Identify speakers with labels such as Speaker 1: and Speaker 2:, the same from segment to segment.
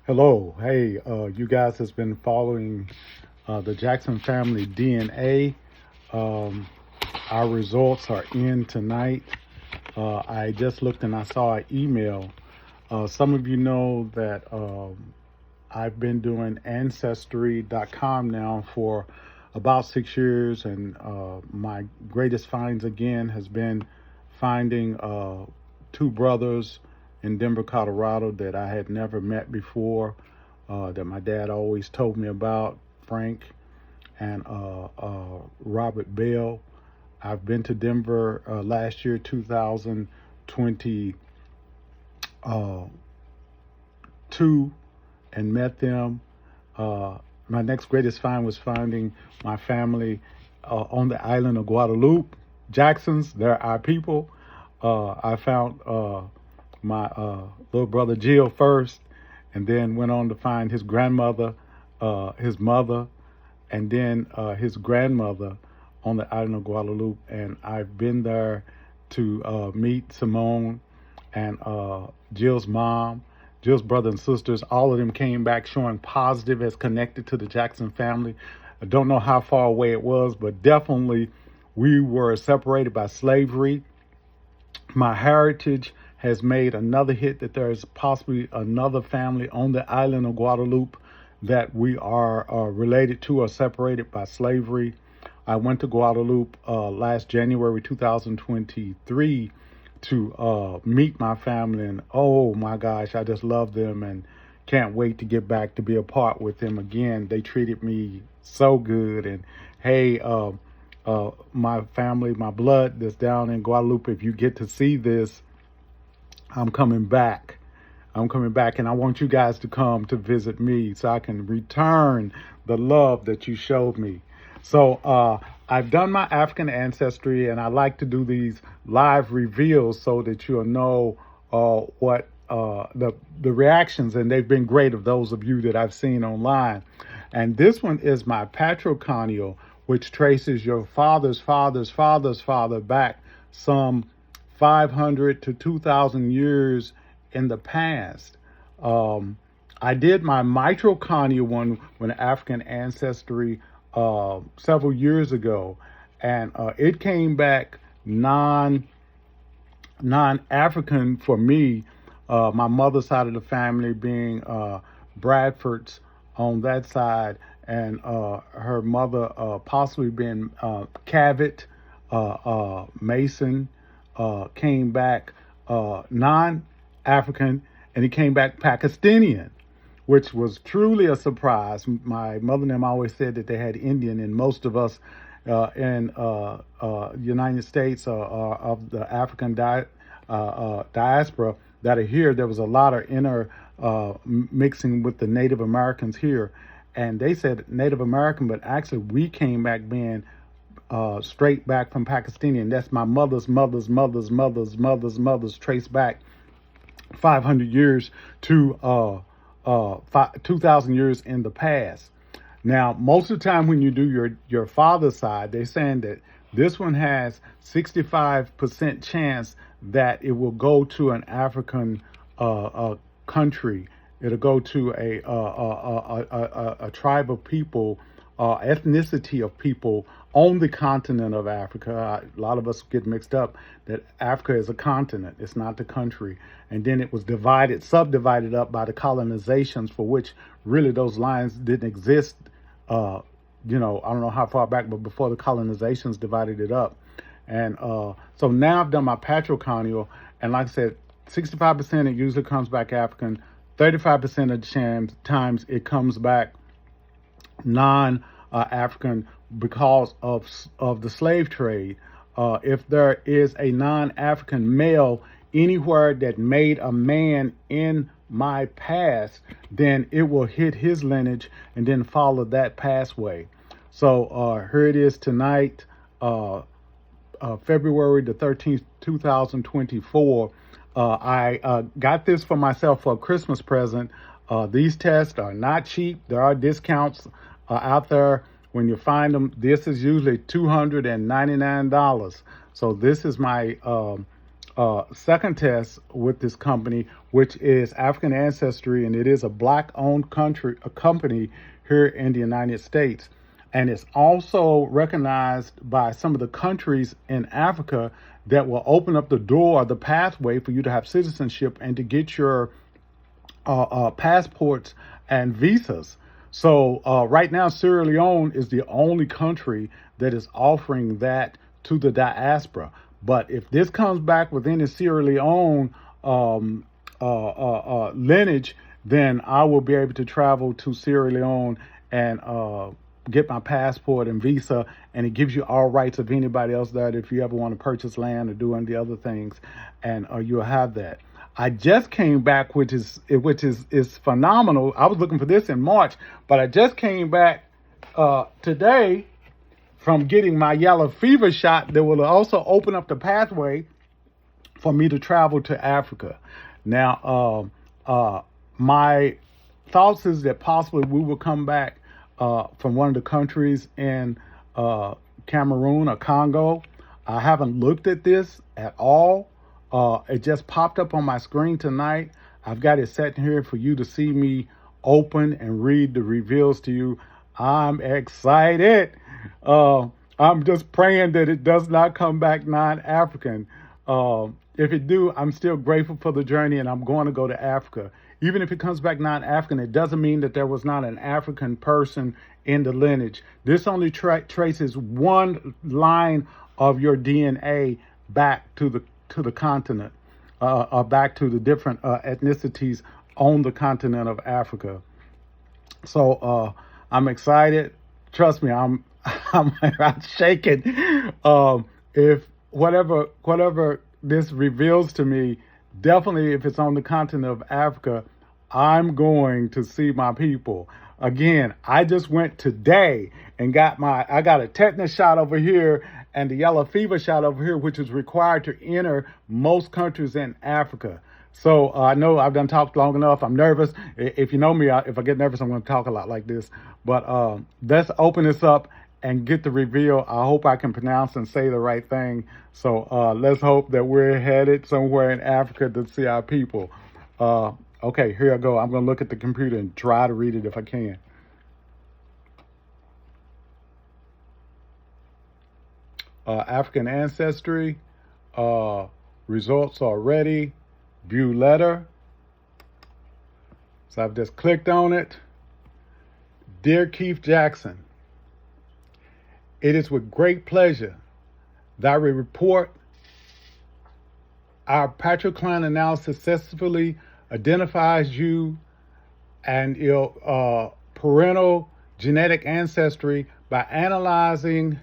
Speaker 1: Hello, hey, you guys has been following the Jackson family DNA. Um, our results are in tonight. I just looked and I saw an email. Some of you know that I've been doing Ancestry.com now for about 6 years, and my greatest finds again has been finding two brothers in Denver, Colorado that I had never met before, that my dad always told me about, Frank and Robert Bell. I've been to Denver last year, 2022, and met them. My next greatest find was finding my family on the island of Guadeloupe. Jacksons, they're our people. I found my little brother Jill first, and then went on to find his grandmother, his mother, and then his grandmother on the island of Guadeloupe. And I've been there to meet Simone and Jill's mom, Jill's brother and sisters. All of them came back showing positive as connected to the Jackson family. I don't know how far away it was, but definitely we were separated by slavery. My heritage has made another hit that there is possibly another family on the island of Guadeloupe that we are related to or separated by slavery. I went to Guadeloupe last January 2023 to meet my family, and oh my gosh, I just love them and can't wait to get back to be a part with them again. They treated me so good, and hey, my family, my blood that's down in Guadeloupe, if you get to see this, I'm coming back. I'm coming back, and I want you guys to come to visit me so I can return the love that you showed me. So I've done my African ancestry, and I like to do these live reveals so that you'll know what the reactions, and they've been great of those of you that I've seen online. And this one is my patroconial, which traces your father's father's father's father back some 500 to 2,000 years in the past. Um, I did my mitochondrial one when African ancestry several years ago, and it came back non African for me. My mother's side of the family being Bradford's on that side, and her mother possibly being Cavett, Mason, came back non-African, and he came back Pakistani, which was truly a surprise. My mother and them always said that they had Indian, and most of us in United States of the African diaspora that are here, there was a lot of inner mixing with the Native Americans here. And they said Native American, but actually we came back being straight back from Pakistani, and that's my mother's mother's mother's mother's mother's mother's traced back 500 years to 2,000 years in the past. Now, most of the time when you do your father's side, they're saying that this one has 65% chance that it will go to an African country. It'll go to a tribe of people, ethnicity of people on the continent of Africa. A lot of us get mixed up that Africa is a continent, it's not the country. And then it was subdivided up by the colonizations, for which really those lines didn't exist. I don't know how far back, but before the colonizations divided it up. And so now I've done my patroconial, and like I said, 65% it usually comes back African, 35% of the times it comes back non-African because of the slave trade. If there is a non-African male anywhere that made a man in my past, then it will hit his lineage and then follow that pathway. So here it is tonight, February the 13th, 2024. I got this for myself for a Christmas present. These tests are not cheap. There are discounts out there when you find them. This is usually $299. So this is my second test with this company, which is African Ancestry, and it is a black-owned a company here in the United States. And it's also recognized by some of the countries in Africa that will open up the door, the pathway for you to have citizenship and to get your passports and visas. So right now, Sierra Leone is the only country that is offering that to the diaspora. But if this comes back within the Sierra Leone lineage, then I will be able to travel to Sierra Leone and get my passport and visa, and it gives you all rights of anybody else there if you ever want to purchase land or do any of the other things, and you'll have that. I just came back, which is phenomenal. I was looking for this in March, but I just came back today from getting my yellow fever shot that will also open up the pathway for me to travel to Africa. Now, my thoughts is that possibly we will come back from one of the countries in Cameroon or Congo. I haven't looked at this at all. It just popped up on my screen tonight. I've got it set here for you to see me open and read the reveals to you. I'm excited. I'm just praying that it does not come back non-African. If it do, I'm still grateful for the journey, and I'm going to go to Africa. Even if it comes back non-African, it doesn't mean that there was not an African person in the lineage. This only traces one line of your DNA back to the continent, back to the different ethnicities on the continent of Africa. So I'm excited. Trust me, I'm I'm shaking. If whatever this reveals to me, definitely if it's on the continent of Africa, I'm going to see my people. Again, I just went today and I got a tetanus shot over here and the yellow fever shot over here, which is required to enter most countries in Africa. So I know I've done talked long enough. I'm nervous. If you know me, if I get nervous, I'm going to talk a lot like this. But let's open this up and get the reveal. I hope I can pronounce and say the right thing. So let's hope that we're headed somewhere in Africa to see our people. Okay, here I go. I'm going to look at the computer and try to read it if I can. African Ancestry. Results are ready. View letter. So I've just clicked on it. Dear Keith Jackson, it is with great pleasure that I report our patroclan analysis successfully identifies you and your parental genetic ancestry by analyzing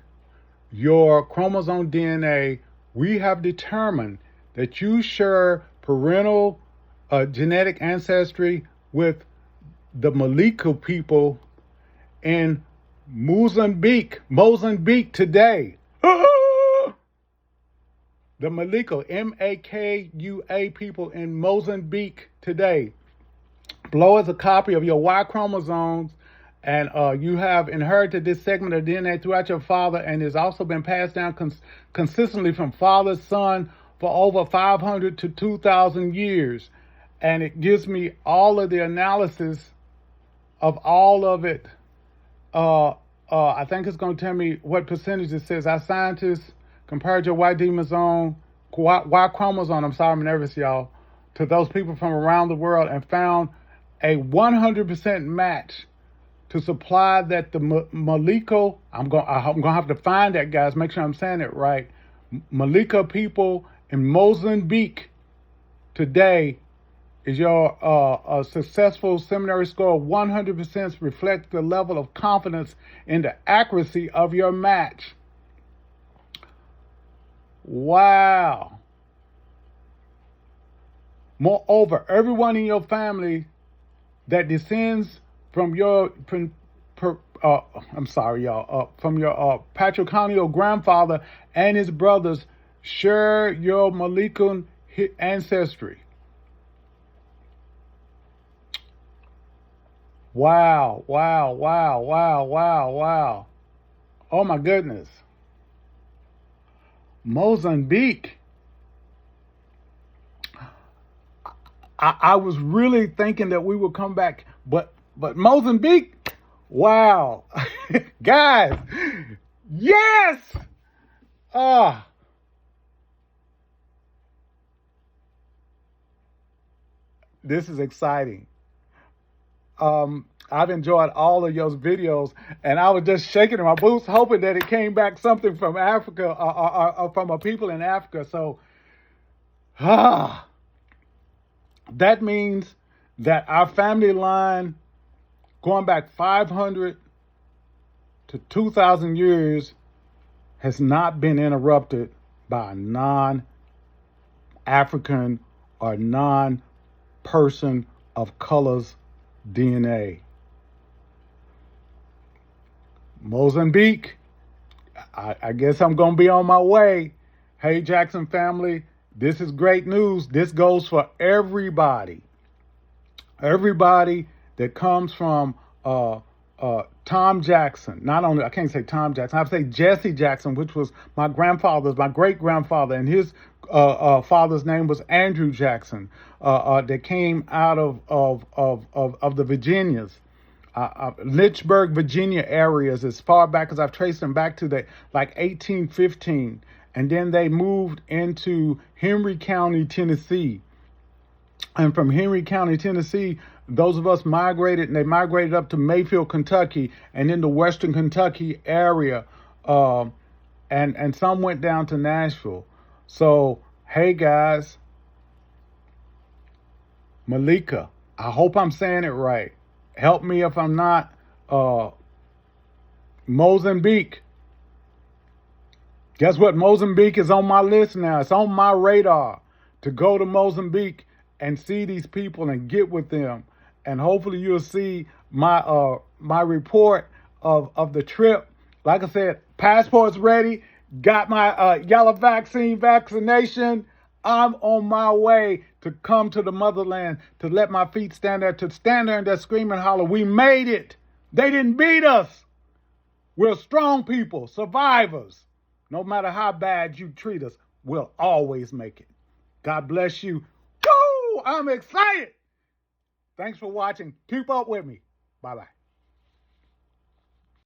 Speaker 1: your chromosome DNA. We have determined that you share parental genetic ancestry with the Maliko people in Mozambique today. The Maliko, Makua people in Mozambique today. Below is a copy of your Y chromosomes, and you have inherited this segment of DNA throughout your father, and it's also been passed down consistently from father to son for over 500 to 2,000 years. And it gives me all of the analysis of all of it. I think it's going to tell me what percentage it says. Our scientists compared your Y chromosome, I'm nervous, y'all, to those people from around the world and found a 100% match to supply that the Maliko, I'm going to have to find that, guys, make sure I'm saying it right. Malika people in Mozambique today is your a successful seminary score of 100% reflects the level of confidence in the accuracy of your match. Wow. Moreover, everyone in your family that descends from your from your patriarchal grandfather and his brothers share your Malikun ancestry. Wow. Oh my goodness. Mozambique. I was really thinking that we would come back, but Mozambique, wow, guys, yes, ah, this is exciting. I've enjoyed all of your videos, and I was just shaking in my boots, hoping that it came back something from Africa or from a people in Africa. So, ah, that means that our family line, going back 500 to 2,000 years, has not been interrupted by a non-African or non-person of color's DNA. Mozambique, I guess I'm going to be on my way. Hey, Jackson family, this is great news. This goes for everybody. Everybody that comes from Tom Jackson. Not only, I can't say Tom Jackson, I have to say Jesse Jackson, which was my great-grandfather, and his father's name was Andrew Jackson, that came out of the Virginias. Lynchburg, Virginia areas, as far back as I've traced them back to the like 1815, and then they moved into Henry County, Tennessee. And from Henry County, Tennessee, those of us migrated, and they migrated up to Mayfield, Kentucky, and in the Western Kentucky area, and some went down to Nashville. So, hey guys, Malika, I hope I'm saying it right. Help me if I'm not. Mozambique. Guess what? Mozambique is on my list now. It's on my radar to go to Mozambique and see these people and get with them. And hopefully you'll see my my report of the trip. Like I said, passport's ready. Got my yellow vaccination. I'm on my way to come to the motherland, to let my feet stand there, to stand there and just scream and holler, we made it. They didn't beat us. We're strong people, survivors. No matter how bad you treat us, we'll always make it. God bless you. Woo! I'm excited. Thanks for watching. Keep up with me. Bye-bye.